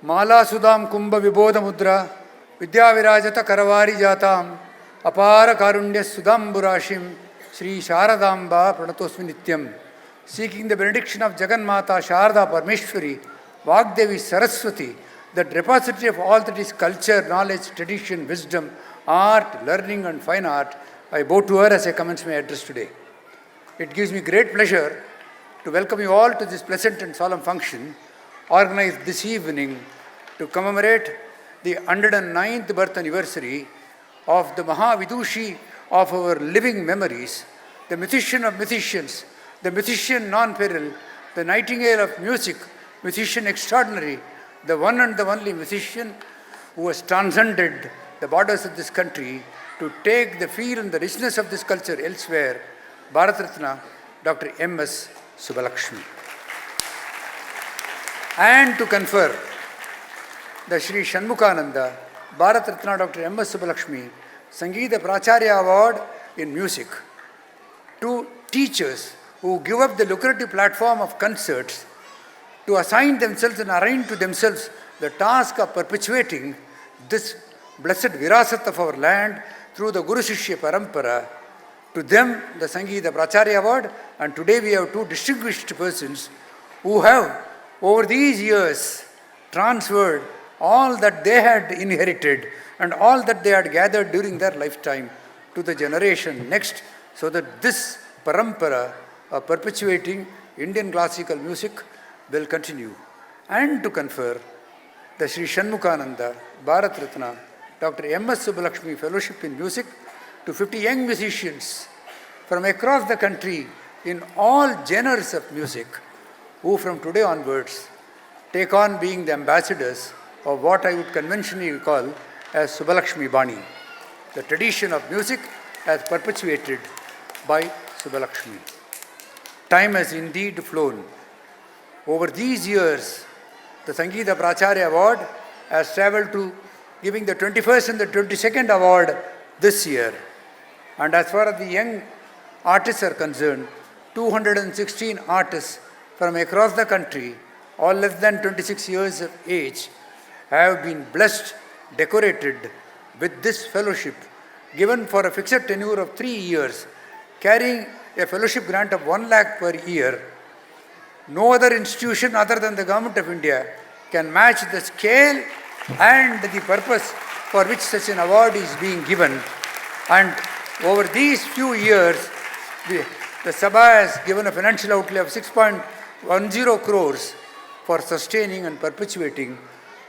Mala Sudam Kumbha Vibodha Mudra Vidyavirajata Karavari Jatam Apara Karunya Sudam Burashim Sri Sharadamba Pranatosmi Nityam. Seeking the benediction of Jagannmata Sharda Parmeshwari, Vagdevi Saraswathi, the repository of all that is culture, knowledge, tradition, wisdom, art, learning and fine art, I bow to her as I commence my address today. It gives me great pleasure to welcome you all to this pleasant and solemn function organized this evening to commemorate the 109th birth anniversary of the Mahavidushi of our living memories, the musician of musicians, the musician non-peril, the nightingale of music, musician extraordinary, the one and the only musician who has transcended the borders of this country to take the feel and the richness of this culture elsewhere, Bharat Ratna, Dr. M.S. Subbulakshmi. And to confer the Sri Shanmukhananda, Bharat Ratna, Dr. M.S. Subbulakshmi, Sangeetha Pracharya Award in music to teachers who give up the lucrative platform of concerts to assign themselves and arrange to themselves the task of perpetuating this blessed virasat of our land through the Guru Shishya Parampara. To them, the Sangeetha Pracharya Award, and today we have two distinguished persons who have, over these years, transferred all that they had inherited and all that they had gathered during their lifetime to the generation next, so that this parampara of perpetuating Indian classical music will continue. And to confer the Sri Shanmukhananda, Bharat Ratna, Dr. M.S. Subbulakshmi Fellowship in Music to 50 young musicians from across the country in all genres of music, who from today onwards take on being the ambassadors of what I would conventionally call as Subbulakshmi Bani, the tradition of music as perpetuated by Subbulakshmi. Time has indeed flown. Over these years, the Sangeetha Pracharya Award has travelled to giving the 21st and the 22nd award this year. And as far as the young artists are concerned, 216 artists from across the country, all less than 26 years of age, have been blessed, decorated with this fellowship, given for a fixed tenure of 3 years, carrying a fellowship grant of 1 lakh per year. No other institution other than the Government of India can match the scale and the purpose for which such an award is being given. And over these few years, the Sabha has given a financial outlay of 6.10 crores for sustaining and perpetuating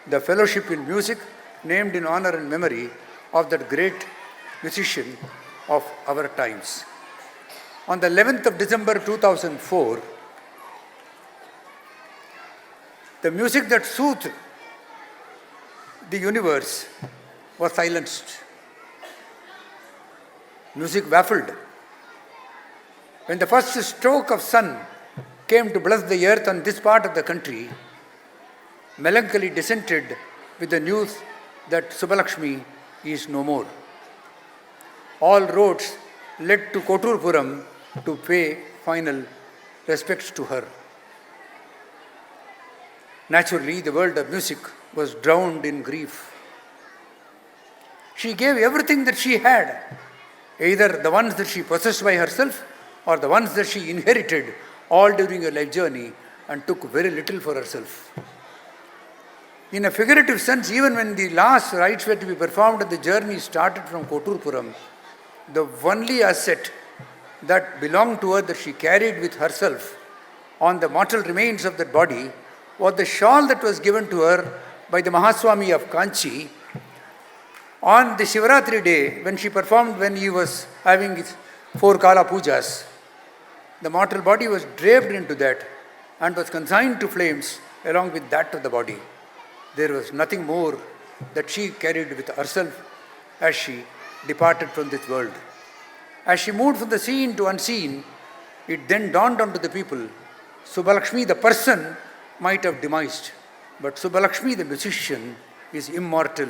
the fellowship in music, named in honor and memory of that great musician of our times. On the 11th of December 2004, the music that soothed the universe was silenced. Music baffled. When the first stroke of sun came to bless the earth on this part of the country, melancholy descended with the news that Subbulakshmi is no more. All roads led to Koturpuram to pay final respects to her. Naturally, the world of music was drowned in grief. She gave everything that she had, either the ones that she possessed by herself or the ones that she inherited, all during her life journey, and took very little for herself. In a figurative sense, even when the last rites were to be performed and the journey started from Koturpuram, the only asset that belonged to her, that she carried with herself on the mortal remains of that body, was the shawl that was given to her by the Mahaswami of Kanchi on the Shivaratri day, when she performed, when he was having his 4 Kala Pujas. The mortal body was draped into that and was consigned to flames along with that of the body. There was nothing more that she carried with herself as she departed from this world. As she moved from the seen to unseen, it then dawned onto the people, Subbulakshmi the person might have demised, but Subbulakshmi the musician is immortal.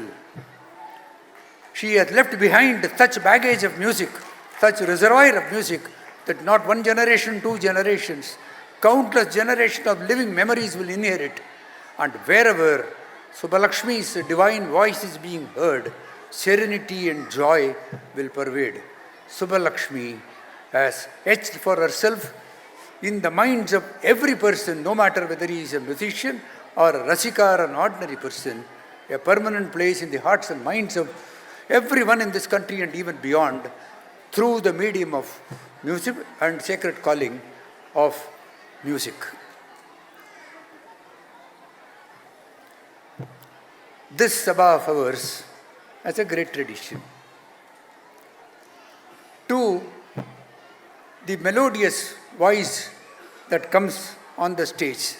She has left behind such baggage of music, such reservoir of music, that not one generation, 2 generations, countless generations of living memories will inherit. And wherever Subbulakshmi's divine voice is being heard, serenity and joy will pervade. Subbulakshmi has etched for herself in the minds of every person, no matter whether he is a musician or a rasika or an ordinary person, a permanent place in the hearts and minds of everyone in this country and even beyond, through the medium of music and sacred calling of music. This Sabha of ours has a great tradition. To the melodious voice that comes on the stage,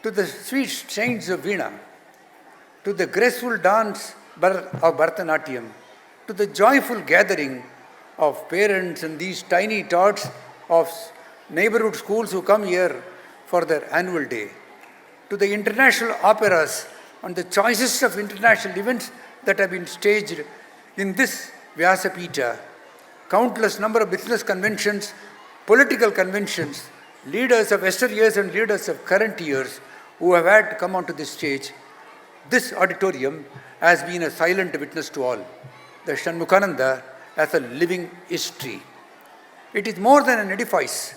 to the sweet strains of Veena, to the graceful dance of Bharatanatyam, to the joyful gathering of parents and these tiny tots of neighborhood schools who come here for their annual day, to the international operas and the choicest of international events that have been staged in this Vyasapita, countless number of business conventions, political conventions, leaders of yesteryears and leaders of current years who have had to come onto this stage. This auditorium has been a silent witness to all. The Shanmukhananda as a living history. It is more than an edifice.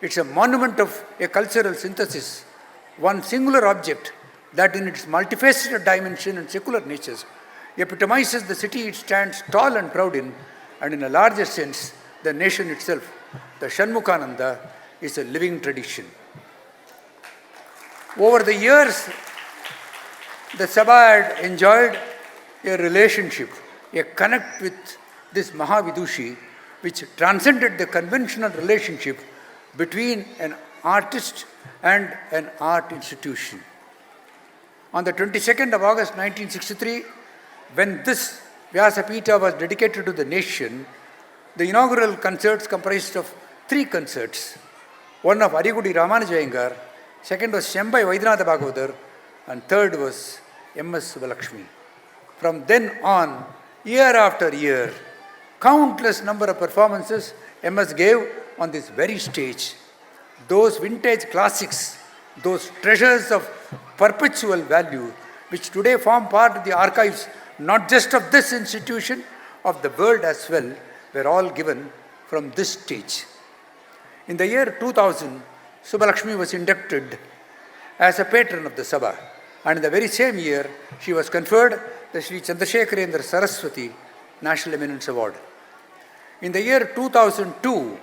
It's a monument of a cultural synthesis, one singular object that in its multifaceted dimension and secular natures epitomizes the city it stands tall and proud in, and in a larger sense, the nation itself. The Shanmukhananda is a living tradition. Over the years, the Sabha had enjoyed a relationship, a connect with this Mahavidushi, which transcended the conventional relationship between an artist and an art institution. On the 22nd of August 1963, when this Vyasapita was dedicated to the nation, the inaugural concerts comprised of 3 concerts. One of Arigudi Ramanuja Iyengar, second was Shembai Vaidyanatha Bhagavatar, and third was M.S. Subbulakshmi. From then on, year after year, countless number of performances M.S. gave on this very stage. Those vintage classics, those treasures of perpetual value, which today form part of the archives, not just of this institution, of the world as well, were all given from this stage. In the year 2000, Subbulakshmi was inducted as a patron of the Sabha, and in the very same year, she was conferred the Sri Chandrasekarendra Saraswathi National Eminence Award. In the year 2002,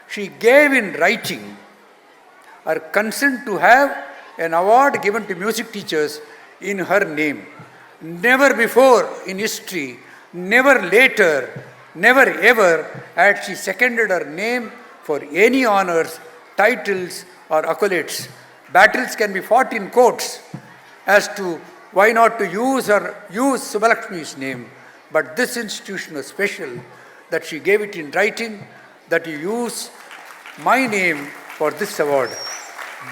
she gave in writing her consent to have an award given to music teachers in her name. Never before in history, never later, never ever had she seconded her name for any honors, titles or accolades. Battles can be fought in courts as to why not to use Subbulakshmi's name, but this institution was special that she gave it in writing, that you use my name for this award.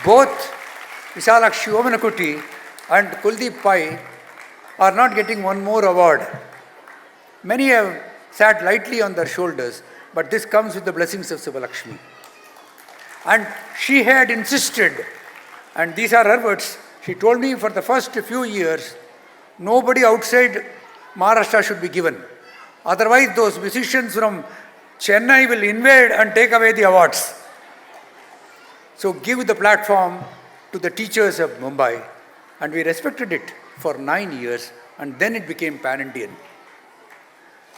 Both Visalakshi Omanakutti and Kuldeep Pai are not getting one more award. Many have sat lightly on their shoulders, but this comes with the blessings of Subbulakshmi. And she had insisted, and these are her words, she told me for the first few years, nobody outside Maharashtra should be given. Otherwise, those musicians from Chennai will invade and take away the awards. So give the platform to the teachers of Mumbai, and we respected it for 9 years, and then it became pan-Indian.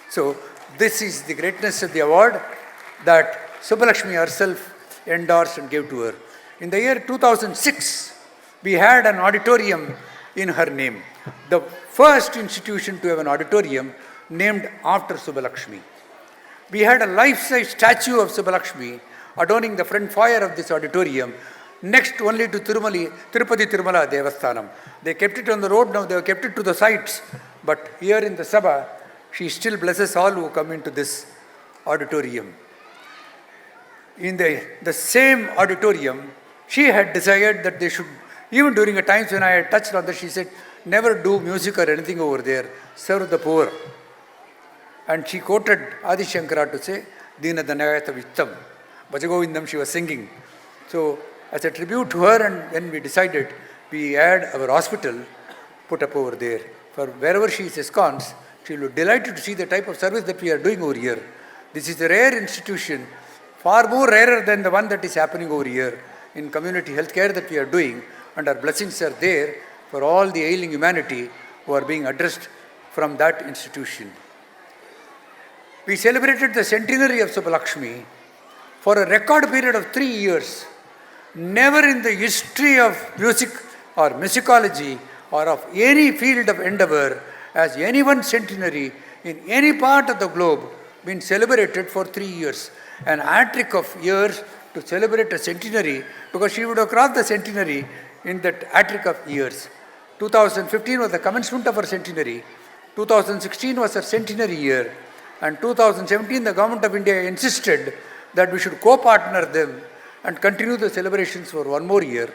So this is the greatness of the award that Subbulakshmi herself endorsed and gave to her. In the year 2006, we had an auditorium in her name, the first institution to have an auditorium named after Subbulakshmi. We had a life-size statue of Subbulakshmi adorning the front foyer of this auditorium, next only to Tirupati Tirumala Devasthanam. They kept it on the road, now they have kept it to the sides. But here in the Sabha, she still blesses all who come into this auditorium. In the same auditorium, she had desired that they should, even during the times when I had touched on that, she said, never do music or anything over there, serve the poor. And she quoted Adi Shankara to say, Dina Danayata Vittam. Bhajagovindam she was singing. So, as a tribute to her, and when we decided, we had our hospital put up over there. For wherever she is ensconced, she will be delighted to see the type of service that we are doing over here. This is a rare institution, far more rarer than the one that is happening over here in community health care that we are doing, and our blessings are there for all the ailing humanity who are being addressed from that institution. We celebrated the centenary of Subbulakshmi for a record period of 3 years. Never in the history of music or musicology or of any field of endeavor has any one centenary in any part of the globe been celebrated for 3 years. An hat-trick of years to celebrate a centenary, because she would have crossed the centenary in that hat-trick of years. 2015 was the commencement of her centenary, 2016 was her centenary year, and 2017 the Government of India insisted that we should co-partner them and continue the celebrations for one more year.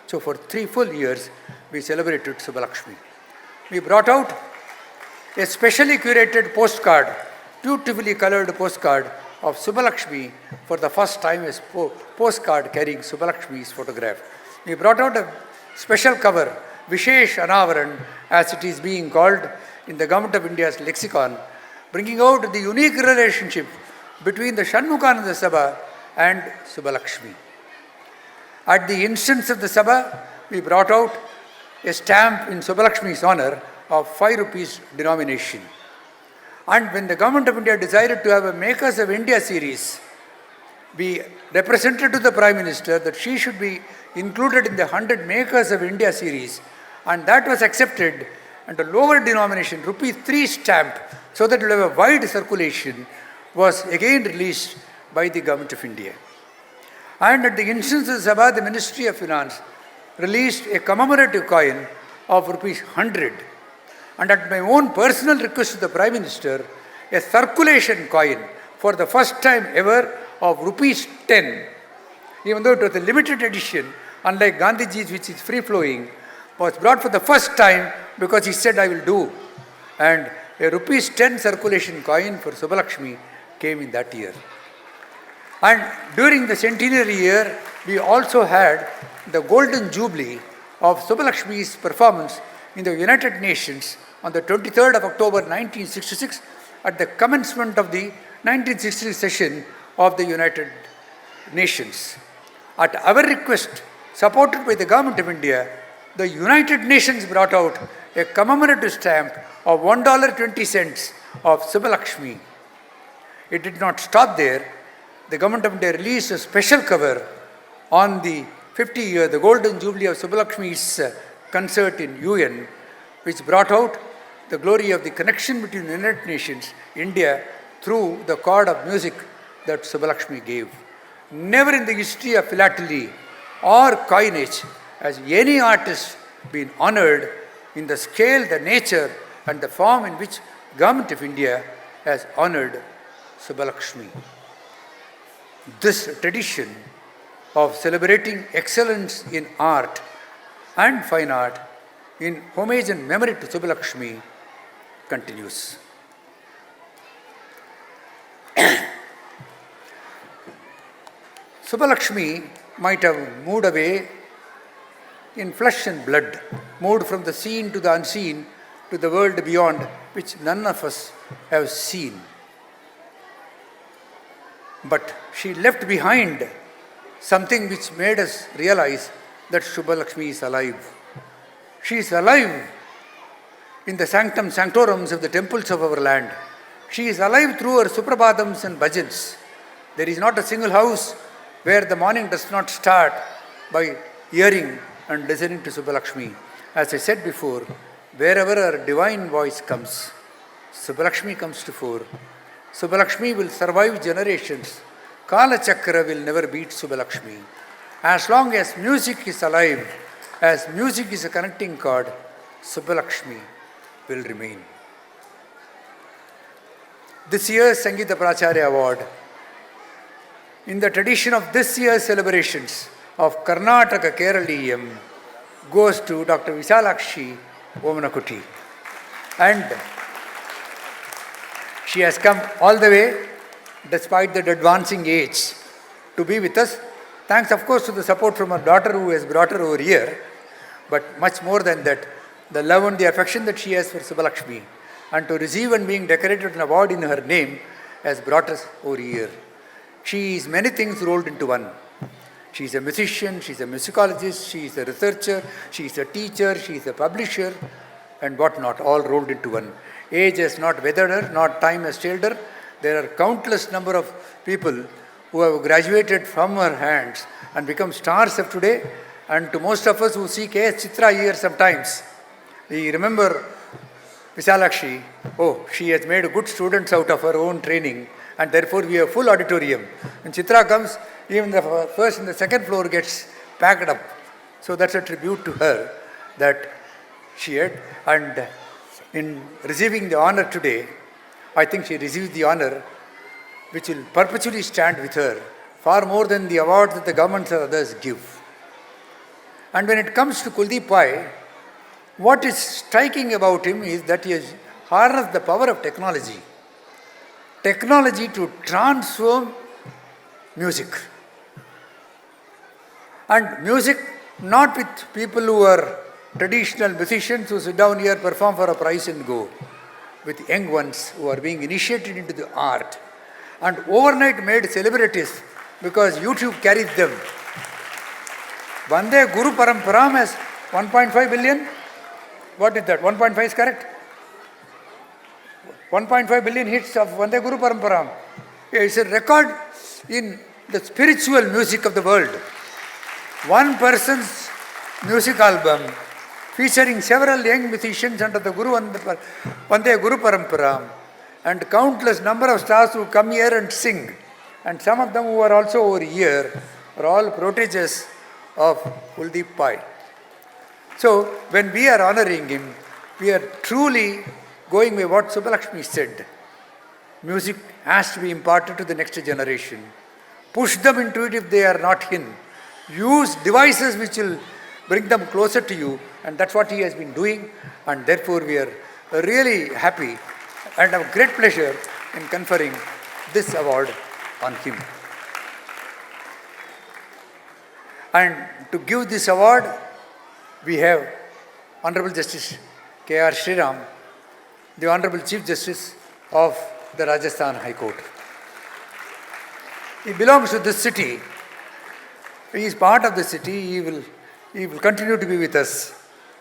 So for 3 full years, we celebrated Subbulakshmi. We brought out a specially curated postcard, beautifully colored postcard of Subbulakshmi for the first time, as postcard carrying Subbulakshmi's photograph. We brought out a special cover, Vishesh Anavaran, as it is being called in the Government of India's lexicon, bringing out the unique relationship between the Shanmukhananda Sabha and Subbulakshmi. At the instance of the Sabha, we brought out a stamp in Subbulakshmi's honor of 5 rupees denomination. And when the Government of India decided to have a Makers of India series, we represented to the Prime Minister that she should be included in the 100 Makers of India series, and that was accepted, and a lower denomination, ₹3 stamp, so that it will have a wide circulation, was again released by the Government of India. And at the instance of Sabha, the Ministry of Finance released a commemorative coin of ₹100. And at my own personal request to the Prime Minister, a circulation coin for the first time ever of ₹10, even though it was a limited edition, unlike Gandhiji's, which is free-flowing, was brought for the first time because he said, I will do. And a ₹10 circulation coin for Subbulakshmi came in that year. And during the centenary year, we also had the golden jubilee of Subbulakshmi's performance in the United Nations on the 23rd of October 1966 at the commencement of the 1960 session of the United Nations. At our request, supported by the Government of India, the United Nations brought out a commemorative stamp of $1.20 of Subbulakshmi. It did not stop there. The Government of India released a special cover on the 50-year, the Golden Jubilee of Subbulakshmi's concert in UN, which brought out the glory of the connection between the United Nations, India, through the chord of music that Subbulakshmi gave. Never in the history of philately or coinage has any artist been honored in the scale, the nature, and the form in which Government of India has honored Subbulakshmi. This tradition of celebrating excellence in art and fine art in homage and memory to Subbulakshmi continues. Subbulakshmi might have moved away in flesh and blood, moved from the seen to the unseen to the world beyond, which none of us have seen. But she left behind something which made us realize that Subbulakshmi is alive. She is alive in the sanctum sanctorums of the temples of our land. She is alive through her suprabhadams and bhajans. There is not a single house where the morning does not start by hearing and listening to Subbulakshmi. As I said before, wherever her divine voice comes, Subbulakshmi comes to fore. Subbulakshmi will survive generations. Kala Chakra will never beat Subbulakshmi. As long as music is alive, as music is a connecting chord, Subbulakshmi will remain. This year's Sangeetha Pracharya Award, in the tradition of this year's celebrations of Karnataka Keraliyam, goes to Dr. Visalakshi Omanakutti. And she has come all the way, despite that advancing age, to be with us. Thanks, of course, to the support from her daughter who has brought her over here. But much more than that, the love and the affection that she has for Subbulakshmi, and to receive and being decorated an award in her name has brought us over here. She is many things rolled into one. She is a musician, she is a musicologist, she is a researcher, she is a teacher, she is a publisher, and what not, all rolled into one. Age has not weathered her, not time has failed her. There are countless number of people who have graduated from her hands and become stars of today. And to most of us who see K.S. Chitra here sometimes, we remember Visalakshi, she has made good students out of her own training, and therefore we have full auditorium. When Chitra comes, even the first and the second floor gets packed up. So that's a tribute to her that she had. And in receiving the honor today, I think she received the honor which will perpetually stand with her, far more than the awards that the governments or others give. And when it comes to Kuldeep Pai, what is striking about him is that he has harnessed the power of technology. Technology to transform music. And music not with people who are traditional musicians who sit down here, perform for a prize and go, with young ones who are being initiated into the art and overnight made celebrities because YouTube carries them. Vande Guru Paramparam has 1.5 billion. What is that? 1.5 is correct? 1.5 billion hits of Vande Guru Paramparam. It's a record in the spiritual music of the world. One person's music album featuring several young musicians under the Vande Guru Paramparam, and countless number of stars who come here and sing. And some of them who are also over here are all proteges of Kuldeep Pai. So when we are honoring him, we are truly going by what Subbulakshmi said. Music has to be imparted to the next generation. Push them into it if they are not in. Use devices which will bring them closer to you, and that's what he has been doing, and therefore we are really happy and have great pleasure in conferring this award on him. And to give this award, we have Honorable Justice K.R. Sriram, the Honorable Chief Justice of the Rajasthan High Court. He belongs to this city. He is part of the city. He will continue to be with us.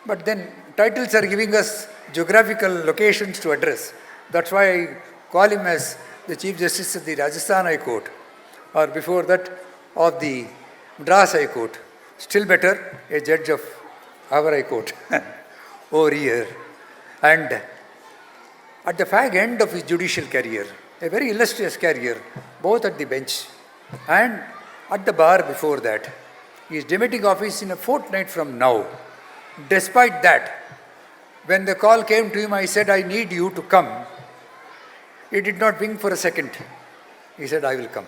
But then titles are giving us geographical locations to address. That's why I call him as the Chief Justice of the Rajasthan High Court, or before that of the Madras High Court. Still better, a judge of our High Court over here. And at the fag end of his judicial career, a very illustrious career, both at the bench and at the bar before that. He is demitting office in a fortnight from now. Despite that, when the call came to him, I said, I need you to come. He did not wink for a second. He said, I will come.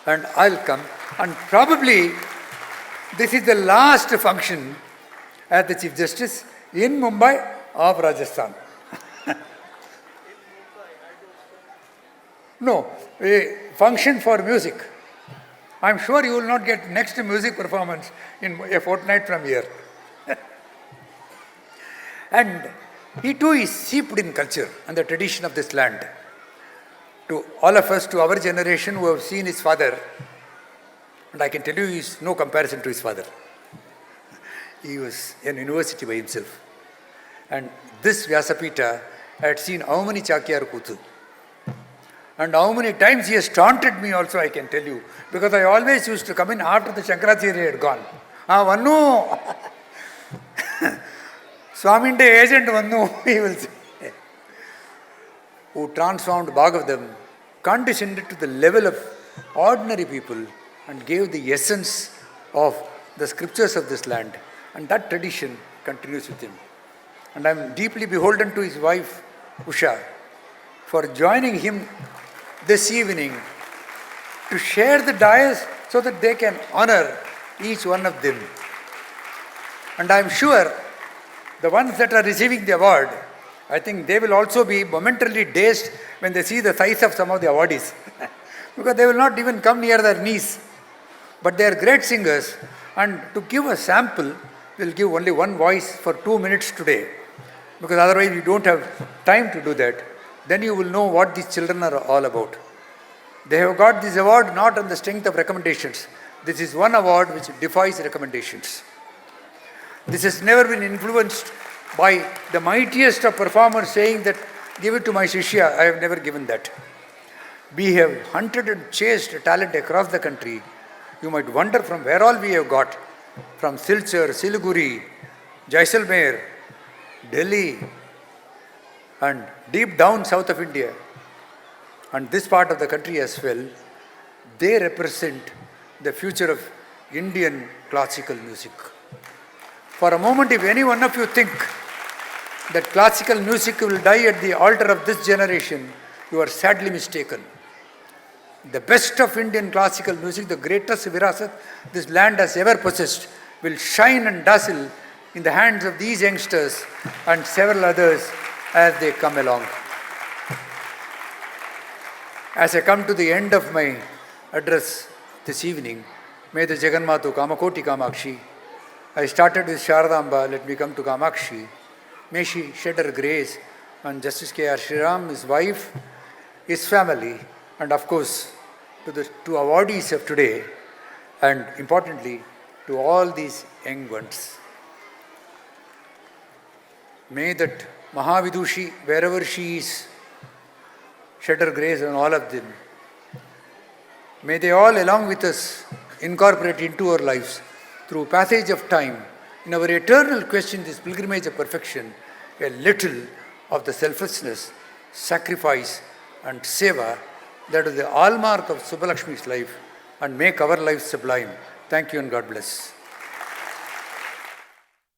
And I'll come. And probably this is the last function as the Chief Justice in Mumbai of Rajasthan. No, a function for music. I'm sure you will not get next music performance in a fortnight from here. And he too is steeped in culture and the tradition of this land. To all of us, to our generation who have seen his father, and I can tell you he is no comparison to his father. He was in university by himself. And this Vyasapita had seen how many Chakyar Kutu. And how many times he has taunted me also, I can tell you. Because I always used to come in after the Shankaracharya had gone. Vannu! Swaminte agent Vannu, he will say. Who transformed Bhagavatam, condescended to the level of ordinary people and gave the essence of the scriptures of this land. And that tradition continues with him. And I am deeply beholden to his wife, Usha, for joining him this evening to share the dais so that they can honor each one of them. And I am sure the ones that are receiving the award, I think they will also be momentarily dazed when they see the size of some of the awardees. Because they will not even come near their knees. But they are great singers. And to give a sample, will give only one voice for 2 minutes today, because otherwise you don't have time to do that. Then you will know what these children are all about. They have got this award not on the strength of recommendations. This is one award which defies recommendations. This has never been influenced by the mightiest of performers saying that, give it to my Shishya. I have never given that. We have hunted and chased talent across the country. You might wonder from where all we have got. From Silchar, Siliguri, Jaisalmer, Delhi, and deep down south of India, and this part of the country as well. They represent the future of Indian classical music. For a moment, if any one of you think that classical music will die at the altar of this generation, you are sadly mistaken. The best of Indian classical music, the greatest virasat this land has ever possessed, will shine and dazzle in the hands of these youngsters and several others as they come along. As I come to the end of my address this evening, may the Jagannatha Kamakoti Kamakshi, I started with Sharadamba, let me come to Kamakshi. May she shed her grace on Justice K.R. Shriram, his wife, his family, and of course to the two awardees of today, and importantly to all these young ones. May that Mahavidushi, wherever she is, shed her grace on all of them. May they all, along with us, incorporate into our lives, through passage of time, in our eternal quest in this pilgrimage of perfection, a little of the selflessness, sacrifice, and seva that is the hallmark of Subbulakshmi's life, and make our lives sublime. Thank you and God bless.